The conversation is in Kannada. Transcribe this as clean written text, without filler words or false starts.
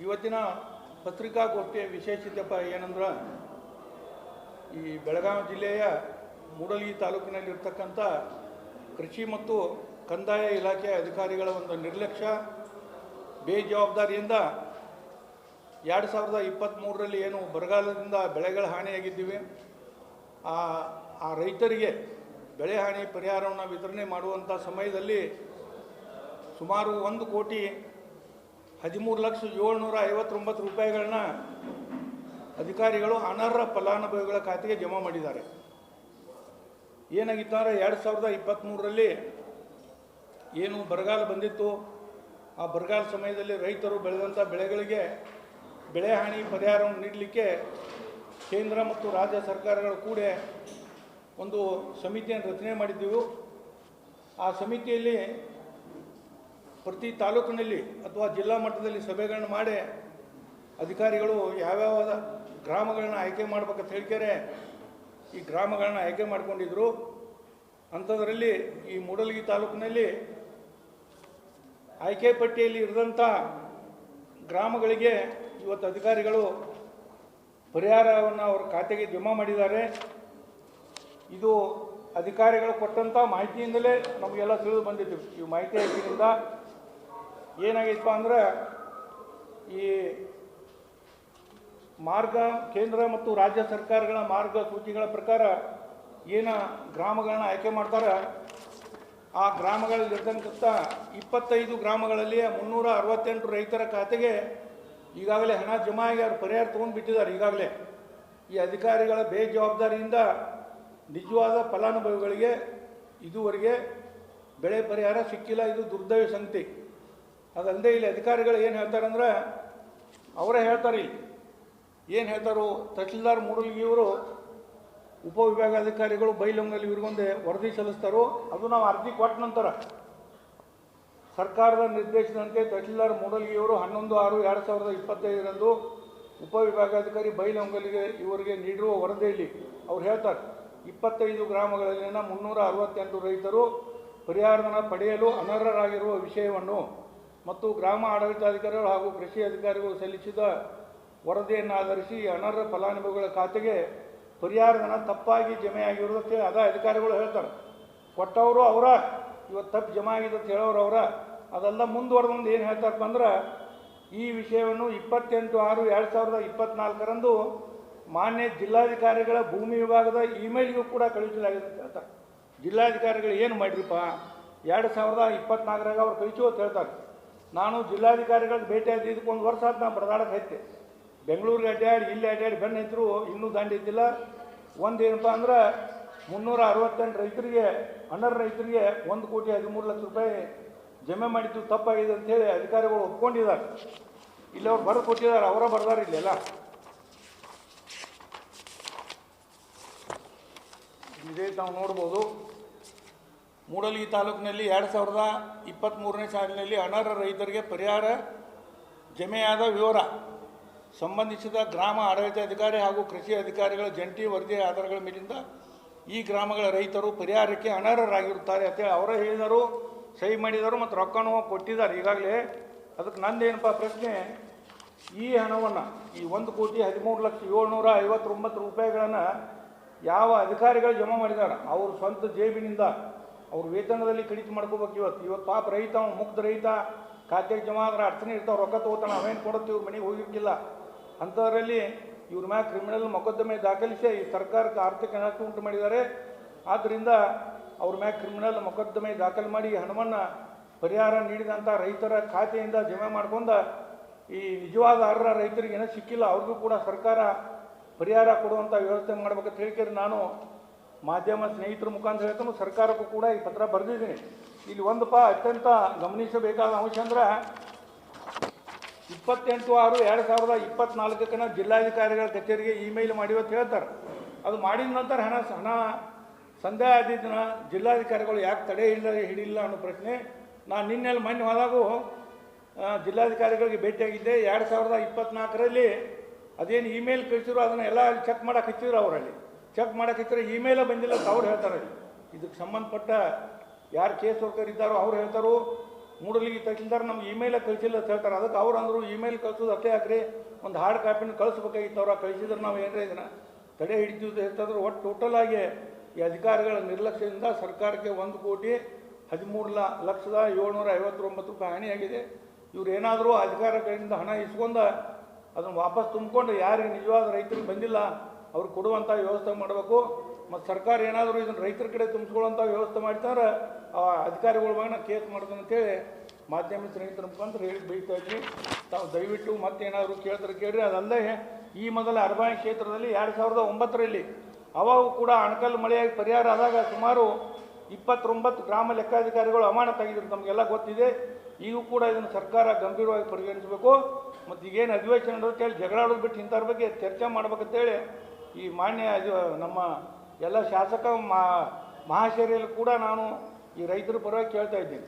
ಇವತ್ತಿನ ಪತ್ರಿಕಾಗೋಷ್ಠಿಯ ವಿಶೇಷತೆಪ್ಪ ಏನಂದ್ರೆ ಈ ಬೆಳಗಾವಿ ಜಿಲ್ಲೆಯ ಮೂಡಲಗಿ ತಾಲೂಕಿನಲ್ಲಿರ್ತಕ್ಕಂಥ ಕೃಷಿ ಮತ್ತು ಕಂದಾಯ ಇಲಾಖೆ ಅಧಿಕಾರಿಗಳ ಒಂದು ನಿರ್ಲಕ್ಷ್ಯ ಬೇಜವಾಬ್ದಾರಿಯಿಂದ 2023ರಲ್ಲಿ ಏನು ಬರಗಾಲದಿಂದ ಬೆಳೆಗಳ ಹಾನಿಯಾಗಿದ್ದೀವಿ ಆ ರೈತರಿಗೆ ಬೆಳೆ ಹಾನಿ ಪರಿಹಾರವನ್ನು ವಿತರಣೆ ಮಾಡುವಂಥ ಸಮಯದಲ್ಲಿ ಸುಮಾರು 1,13,759 ರೂಪಾಯಿಗಳನ್ನ ಅಧಿಕಾರಿಗಳು ಅನರ್ಹ ಫಲಾನುಭವಿಗಳ ಖಾತೆಗೆ ಜಮಾ ಮಾಡಿದ್ದಾರೆ. ಏನಾಗಿತ್ತು ಅಂದರೆ 2023ರಲ್ಲಿ ಏನು ಬರಗಾಲ ಬಂದಿತ್ತು, ಆ ಬರಗಾಲ ಸಮಯದಲ್ಲಿ ರೈತರು ಬೆಳೆದಂಥ ಬೆಳೆಗಳಿಗೆ ಬೆಳೆ ಹಾನಿ ಪರಿಹಾರವನ್ನು ನೀಡಲಿಕ್ಕೆ ಕೇಂದ್ರ ಮತ್ತು ರಾಜ್ಯ ಸರ್ಕಾರಗಳು ಕೂಡ ಒಂದು ಸಮಿತಿಯನ್ನು ರಚನೆ ಮಾಡಿದ್ದೆವು. ಆ ಸಮಿತಿಯಲ್ಲಿ ಪ್ರತಿ ತಾಲೂಕಿನಲ್ಲಿ ಅಥವಾ ಜಿಲ್ಲಾ ಮಟ್ಟದಲ್ಲಿ ಸಭೆಗಳನ್ನು ಮಾಡಿ ಅಧಿಕಾರಿಗಳು ಯಾವ್ಯಾವ ಗ್ರಾಮಗಳನ್ನ ಆಯ್ಕೆ ಮಾಡ್ಬೇಕಂತ ಹೇಳ್ತಾರೆ ಈ ಗ್ರಾಮಗಳನ್ನ ಆಯ್ಕೆ ಮಾಡ್ಕೊಂಡಿದ್ರು. ಅಂಥದ್ರಲ್ಲಿ ಈ ಮೂಡಲಗಿ ತಾಲೂಕಿನಲ್ಲಿ ಆಯ್ಕೆ ಪಟ್ಟಿಯಲ್ಲಿ ಇರಿದಂಥ ಗ್ರಾಮಗಳಿಗೆ ಇವತ್ತು ಅಧಿಕಾರಿಗಳು ಪರಿಹಾರವನ್ನು ಅವರ ಖಾತೆಗೆ ಜಮಾ ಮಾಡಿದ್ದಾರೆ. ಇದು ಅಧಿಕಾರಿಗಳು ಕೊಟ್ಟಂಥ ಮಾಹಿತಿಯಿಂದಲೇ ನಮಗೆಲ್ಲ ತಿಳಿದು ಬಂದಿತ್ತು. ಈ ಮಾಹಿತಿ ಹಾಕಿದಿಂದ ಏನಾಗಿತ್ತಪ್ಪ ಅಂದ್ರೆ ಈ ಮಾರ್ಗ ಕೇಂದ್ರ ಮತ್ತು ರಾಜ್ಯ ಸರ್ಕಾರಗಳ ಮಾರ್ಗಸೂಚಿಗಳ ಪ್ರಕಾರ ಏನು ಗ್ರಾಮಗಳನ್ನ ಆಯ್ಕೆ ಮಾಡ್ತಾರೆ ಆ ಗ್ರಾಮಗಳಲ್ಲಿರ್ತಕ್ಕಂಥ 25 ಗ್ರಾಮಗಳಲ್ಲಿ 368 ರೈತರ ಖಾತೆಗೆ ಈಗಾಗಲೇ ಹಣ ಜಮಾ ಆಗಿ ಅವ್ರು ಪರಿಹಾರ ತೊಗೊಂಡು ಬಿಟ್ಟಿದ್ದಾರೆ. ಈಗಾಗಲೇ ಈ ಅಧಿಕಾರಿಗಳ ಬೇಜವಾಬ್ದಾರಿಯಿಂದ ನಿಜವಾದ ಫಲಾನುಭವಿಗಳಿಗೆ ಇದುವರೆಗೆ ಬೆಳೆ ಪರಿಹಾರ ಸಿಕ್ಕಿಲ್ಲ. ಇದು ದುರ್ದೈವ ಸಂಗತಿ. ಅದಲ್ಲದೆ ಇಲ್ಲಿ ಅಧಿಕಾರಿಗಳು ಏನು ಹೇಳ್ತಾರೆ ಅಂದ್ರೆ ಅವರೇ ಹೇಳ್ತಾರೆ. ಇಲ್ಲಿ ಏನು ಹೇಳ್ತಾರೋ ತಹಶೀಲ್ದಾರ್ ಮೂಡಲಗಿಯವರು ಉಪವಿಭಾಗಾಧಿಕಾರಿಗಳು ಬೈಲೊಂಗಲ್ಲಿ ಇವ್ರಿಗೊಂದೇ ವರದಿ ಸಲ್ಲಿಸ್ತಾರೋ ಅದು ನಾವು ಅರ್ಜಿ ಕೊಟ್ಟ ನಂತರ ಸರ್ಕಾರದ ನಿರ್ದೇಶನದಂತೆ ತಹಶೀಲ್ದಾರ್ ಮೂಡಲಗಿಯವರು 11/6/2025ರಂದು ಉಪವಿಭಾಗಾಧಿಕಾರಿ ಬೈಲೊಂಗಲಿಗೆ ಇವರಿಗೆ ನೀಡಿರುವ ವರದಿಯಲ್ಲಿ ಅವ್ರು ಹೇಳ್ತಾರೆ 25 ಗ್ರಾಮಗಳಲ್ಲಿನ 368 ರೈತರು ಪರಿಹಾರಧನ ಪಡೆಯಲು ಅನರ್ಹರಾಗಿರುವ ವಿಷಯವನ್ನು ಮತ್ತು ಗ್ರಾಮ ಆಡಳಿತಾಧಿಕಾರಿಗಳು ಹಾಗೂ ಕೃಷಿ ಅಧಿಕಾರಿಗಳು ಸಲ್ಲಿಸಿದ ವರದಿಯನ್ನು ಆಧರಿಸಿ ಅನರ್ಹ ಫಲಾನುಭವಿಗಳ ಖಾತೆಗೆ ಪರಿಹಾರಧನ ತಪ್ಪಾಗಿ ಜಮೆಯಾಗಿರೋದಕ್ಕೆ ಅದ ಅಧಿಕಾರಿಗಳು ಹೇಳ್ತಾರೆ. ಕೊಟ್ಟವರು ಅವರ ಇವತ್ತು ತಪ್ಪು ಜಮಾ ಆಗಿದೆ ಅಂತ ಹೇಳೋರು ಅವರ ಅದೆಲ್ಲ ಮುಂದುವರೆದೊಂದು ಏನು ಹೇಳ್ತಾರಪ್ಪ ಅಂದ್ರೆ ಈ ವಿಷಯವನ್ನು 28/6/2024ರಂದು ಮಾನ್ಯ ಜಿಲ್ಲಾಧಿಕಾರಿಗಳ ಭೂಮಿ ವಿಭಾಗದ ಇಮೇಲ್ಗೂ ಕೂಡ ಕಳುಹಿಸಲಾಗಿದೆ ಅಂತ ಹೇಳ್ತಾರೆ. ಜಿಲ್ಲಾಧಿಕಾರಿಗಳು ಏನು ಮಾಡಿರಿಪ್ಪ 2024ರಾಗ ಅವ್ರು ಕಳಿಸು ಅಂತ ಹೇಳ್ತಾರೆ. ನಾನು ಜಿಲ್ಲಾಧಿಕಾರಿಗಳಿಗೆ ಭೇಟಿಯಾಗಿ ಇದಕ್ಕೆ 1 ವರ್ಷ ಆದ ನಾನು ಬಡದಾಡಕ್ಕೆ ಹೈತೆ ಬೆಂಗಳೂರಿಗೆ ಅಡ್ಡಾಡಿ ಇಲ್ಲಿ ಅಡ್ಡಾಡಿ ಬೆನ್ನ ನಿಂತರು ಇನ್ನೂ ದಾಂಡಿದ್ದಿಲ್ಲ. ಒಂದೇನಪ್ಪ ಅಂದ್ರೆ 368 ರೈತರಿಗೆ ಅನರ್ಹ ರೈತರಿಗೆ 1,13,00,000 ರೂಪಾಯಿ ಜಮೆ ಮಾಡಿದ್ದು ತಪ್ಪಾಗಿದೆ ಅಂತೇಳಿ ಅಧಿಕಾರಿಗಳು ಒಪ್ಕೊಂಡಿದ್ದಾರೆ. ಇಲ್ಲಿ ಅವ್ರು ಬರೆದು ಕೊಟ್ಟಿದ್ದಾರೆ, ಅವರ ಬರ್ದಾರ ಇಲ್ಲೆಲ್ಲ. ಇದೇ ನಾವು ನೋಡ್ಬೋದು ಮೂಡಲಗಿ ತಾಲೂಕಿನಲ್ಲಿ 2023ನೇ ಸಾಲಿನಲ್ಲಿ ಅನರ್ಹ ರೈತರಿಗೆ ಪರಿಹಾರ ಜಮೆಯಾದ ವಿವರ ಸಂಬಂಧಿಸಿದ ಗ್ರಾಮ ಆಡಳಿತಾಧಿಕಾರಿ ಹಾಗೂ ಕೃಷಿ ಅಧಿಕಾರಿಗಳ ಜಂಟಿ ವರದಿಯ ಆಧಾರಗಳ ಮೇಲಿಂದ ಈ ಗ್ರಾಮಗಳ ರೈತರು ಪರಿಹಾರಕ್ಕೆ ಅನರ್ಹರಾಗಿರುತ್ತಾರೆ ಅಂತೇಳಿ ಅವರೇ ಹೇಳಿದರು, ಸಹಿ ಮಾಡಿದರು ಮತ್ತು ರೊಕ್ಕನೂ ಕೊಟ್ಟಿದ್ದಾರೆ ಈಗಾಗಲೇ. ಅದಕ್ಕೆ ನಂದೇನಪ್ಪ ಪ್ರಶ್ನೆ, ಈ ಹಣವನ್ನು ಈ 1,13,759 ರೂಪಾಯಿಗಳನ್ನು ಯಾವ ಅಧಿಕಾರಿಗಳು ಜಮಾ ಮಾಡಿದ್ದಾರೆ ಅವ್ರ ಸ್ವಂತ ಜೇಬಿನಿಂದ ಅವ್ರ ವೇತನದಲ್ಲಿ ಕಡಿತ ಮಾಡ್ಕೋಬೇಕು. ಇವತ್ತು ಪಾಪ ರೈತ ಮುಕ್ತ ರೈತ ಖಾತೆಗೆ ಜಮಾ ಆದ್ರೆ ಅಡಚಣೆ ಇರ್ತಾವೆ, ರೊಕ್ಕ ತೊಗೋತಾನೆ, ಅವೇನು ಕೊಡುತ್ತೆ ಇವ್ರ ಮನೆಗೆ ಹೋಗಿರ್ತಿಲ್ಲ. ಅಂಥದ್ರಲ್ಲಿ ಇವ್ರ ಮ್ಯಾಗ ಕ್ರಿಮಿನಲ್ ಮೊಕದ್ದಮೆ ದಾಖಲಿಸಿ ಈ ಸರ್ಕಾರಕ್ಕೆ ಆರ್ಥಿಕ ನಷ್ಟ ಉಂಟು ಮಾಡಿದ್ದಾರೆ. ಆದ್ದರಿಂದ ಅವ್ರ ಮ್ಯಾಗ ಕ್ರಿಮಿನಲ್ ಮೊಕದ್ದಮೆ ದಾಖಲು ಮಾಡಿ ಹಣವನ್ನು ಪರಿಹಾರ ನೀಡಿದಂಥ ರೈತರ ಖಾತೆಯಿಂದ ಜಮೆ ಮಾಡ್ಕೊಂಡು ಈ ನಿಜವಾದ ಅರ್ಹ ರೈತರಿಗೆ ಏನೂ ಸಿಕ್ಕಿಲ್ಲ ಅವ್ರಿಗೂ ಕೂಡ ಸರ್ಕಾರ ಪರಿಹಾರ ಕೊಡುವಂಥ ವ್ಯವಸ್ಥೆ ಮಾಡ್ಬೇಕಂತ ಹೇಳ್ಕೇಳಿ ನಾನು ಮಾಧ್ಯಮ ಸ್ನೇಹಿತರ ಮುಖಾಂತರ ಹೇಳ್ತಾನು ಸರ್ಕಾರಕ್ಕೂ ಕೂಡ ಈ ಪತ್ರ ಬರೆದಿದ್ದೀನಿ. ಇಲ್ಲಿ ಒಂದಪ್ಪ ಅತ್ಯಂತ ಗಮನಿಸಬೇಕಾದ ಅಂಶ ಅಂದ್ರೆ 28/6/2024 ಜಿಲ್ಲಾಧಿಕಾರಿಗಳ ಕಚೇರಿಗೆ ಇಮೇಲ್ ಮಾಡಿವತ್ತು ಹೇಳ್ತಾರೆ. ಅದು ಮಾಡಿದ ನಂತರ ಹಣ ಸಂದೇಹ ಆದಿದ್ದನ್ನ ಜಿಲ್ಲಾಧಿಕಾರಿಗಳು ಯಾಕೆ ತಡೆ ಹಿಡಿಲ್ಲ ಅನ್ನೋ ಪ್ರಶ್ನೆ. ನಾನು ನಿನ್ನೆಲ್ಲಿ ಮೊನ್ನೆ ಹೋದಾಗೂ ಜಿಲ್ಲಾಧಿಕಾರಿಗಳಿಗೆ ಭೇಟಿಯಾಗಿದ್ದೆ. 2024ರಲ್ಲಿ ಅದೇನು ಇಮೇಲ್ ಕಳಿಸಿದ್ರು ಅದನ್ನು ಎಲ್ಲ ಚೆಕ್ ಮಾಡೋಕೆ ಹಚ್ಚಿದ್ರು. ಅವರಲ್ಲಿ ಚೆಕ್ ಮಾಡೋಕೆ ಹಚ್ಚಿದ್ರೆ ಇಮೇಲೇ ಬಂದಿಲ್ಲ ಅಂತ ಅವ್ರು ಹೇಳ್ತಾರೆ. ಇದಕ್ಕೆ ಸಂಬಂಧಪಟ್ಟ ಯಾರು ಕೇಸ್ ವರ್ಕರ್ ಇದ್ದಾರೋ ಅವ್ರು ಹೇಳ್ತಾರೋ ಮೂಡಲಿಗೆ ತಹಸೀಲ್ದಾರ್ ನಮ್ಗೆ ಇಮೇಲ ಕಳಿಸಿಲ್ಲ ಅಂತ ಹೇಳ್ತಾರೆ. ಅದಕ್ಕೆ ಅವ್ರು ಅಂದರು ಇಮೇಲ್ ಕಳ್ಸೋದು ಅಷ್ಟೇ ಹಾಕ್ರಿ, ಒಂದು ಹಾರ್ಡ್ ಕಾಪಿನ ಕಳಿಸ್ಬೇಕಾಗಿತ್ತು. ಅವ್ರು ಕಳಿಸಿದ್ರೆ ನಾವು ಏನಾರ ಇದನ್ನು ತಡೆ ಹಿಡಿತೀವಿ ಹೇಳ್ತಾದ್ರೆ. ಒಟ್ಟು ಟೋಟಲ್ ಆಗಿ ಈ ಅಧಿಕಾರಿಗಳ ನಿರ್ಲಕ್ಷ್ಯದಿಂದ ಸರ್ಕಾರಕ್ಕೆ 1,13,759 ರೂಪಾಯಿ ಹಾನಿಯಾಗಿದೆ. ಇವ್ರು ಏನಾದರೂ ಅಧಿಕಾರಿಗಳಿಂದ ಹಣ ಇಸ್ಕೊಂಡ ಅದನ್ನು ವಾಪಸ್ ತುಂಬಿಕೊಂಡು ಯಾರಿಗೆ ನಿಜವಾದ ರೈತರಿಗೆ ಬಂದಿಲ್ಲ ಅವ್ರು ಕೊಡುವಂಥ ವ್ಯವಸ್ಥೆ ಮಾಡಬೇಕು. ಮತ್ತು ಸರ್ಕಾರ ಏನಾದರೂ ಇದನ್ನು ರೈತರ ಕಡೆ ತುಂಬಿಸ್ಕೊಳ್ಳೋಂಥ ವ್ಯವಸ್ಥೆ ಮಾಡ್ತಾರೆ ಆ ಅಧಿಕಾರಿಗಳ ಬಗ್ಗೆ ಕೇಸ್ ಮಾಡೋದು ಅಂತೇಳಿ ಮಾಧ್ಯಮ ಸ್ನೇಹಿತರ ಮುಖಾಂತರ ಹೇಳಿ ಬೈತಾ ಇದ್ವಿ. ತಾವು ದಯವಿಟ್ಟು ಮತ್ತೇನಾದರೂ ಕೇಳಿದ್ರೆ ಕೇಳ್ರಿ. ಅದಲ್ಲದೆ ಈ ಮೊದಲ ಅರಬಾಯಿ ಕ್ಷೇತ್ರದಲ್ಲಿ 2009ರಲ್ಲಿ ಅವಾಗ ಕೂಡ ಅಣಕಲ್ ಮಳೆಯಾಗಿ ಪರಿಹಾರ ಆದಾಗ ಸುಮಾರು 29 ಗ್ರಾಮ ಲೆಕ್ಕಾಧಿಕಾರಿಗಳು ಅಮಾನತಾಗಿದ್ರು, ನಮಗೆಲ್ಲ ಗೊತ್ತಿದೆ. ಈಗೂ ಕೂಡ ಇದನ್ನು ಸರ್ಕಾರ ಗಂಭೀರವಾಗಿ ಪರಿಗಣಿಸಬೇಕು. ಮತ್ತು ಈಗೇನು ಅಧಿವೇಶನ ಅಂತೇಳಿ ಜಗಳಾಡೋದು ಬಿಟ್ಟು ಇಂಥವ್ರ ಬಗ್ಗೆ ಚರ್ಚೆ ಮಾಡ್ಬೇಕಂತೇಳಿ ಈ ಮಾನ್ಯ ನಮ್ಮ ಎಲ್ಲ ಶಾಸಕ ಮಹಾಶಯರಲ್ಲಿ ಕೂಡ ನಾನು ಈ ರೈತರ ಪರವಾಗಿ ಕೇಳ್ತಾ ಇದ್ದೀನಿ.